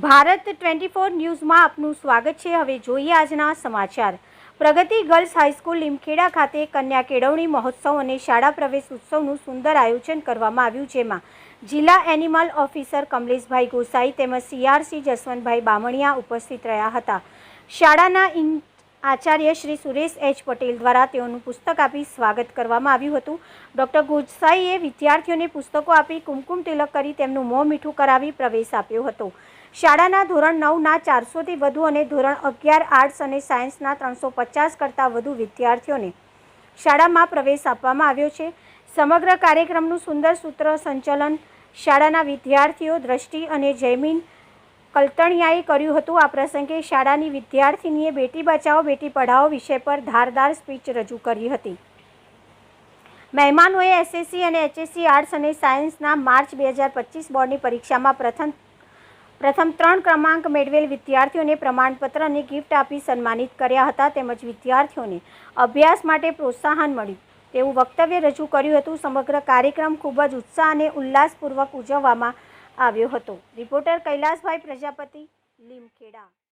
ભારત 24 ન્યૂઝમાં આપનું સ્વાગત છે। હવે જોઈએ આજના સમાચાર। પ્રગતિ ગર્લ્સ હાઈસ્કૂલ લીમખેડા ખાતે કન્યા કેળવણી મહોત્સવ અને શાળા પ્રવેશ ઉત્સવનું સુંદર આયોજન કરવામાં આવ્યું, જેમાં જિલ્લા એનિમલ ઓફિસર કમલેશભાઈ ગોસાઈ તેમજ CRC જસવંતભાઈ બામણિયા ઉપસ્થિત રહ્યા હતા। શાળાના આચાર્ય શ્રી સુરેશ H પટેલ દ્વારા તેઓનું પુસ્તક આપી સ્વાગત કરવામાં આવ્યું હતું। ડૉક્ટર ગોસાઈએ વિદ્યાર્થીઓને પુસ્તકો આપી કુમકુમ તિલક કરી તેમનું મોં મીઠું કરાવી પ્રવેશ આપ્યો હતો। શાળાના ધોરણ 9ના 400થી વધુ અને ધોરણ 11 આર્ટ્સ અને સાયન્સના 350 કરતાં વધુ વિદ્યાર્થીઓને શાળામાં પ્રવેશ આપવામાં આવ્યો છે। સમગ્ર કાર્યક્રમનું સુંદર સૂત્ર સંચાલન શાળાના વિદ્યાર્થીઓ દ્રષ્ટિ અને જયમીન કલતણિયાએ કર્યું હતું। આ પ્રસંગે શાળાની વિદ્યાર્થીનીએ બેટી બચાવો બેટી પઢાઓ વિષય પર ધારદાર સ્પીચ રજૂ કરી હતી। મહેમાનોએ SSC અને HSC આર્ટ્સ અને સાયન્સના માર્ચ 2025 બોર્ડની પરીક્ષામાં પ્રથમ 3 ક્રમાંક મેળવેલ વિદ્યાર્થીઓને પ્રમાણપત્ર અને ગિફ્ટ આપી સન્માનિત કર્યા હતા, તેમજ વિદ્યાર્થીઓને અભ્યાસ માટે પ્રોત્સાહન મળ્યું તેવું વક્તવ્ય રજૂ કર્યું હતું। સમગ્ર કાર્યક્રમ ખૂબ જ ઉત્સાહ અને ઉલ્લાસપૂર્વક ઉજવવામાં આવ્યો હતો। રિપોર્ટર કૈલાસભાઈ પ્રજાપતિ, લીમખેડા।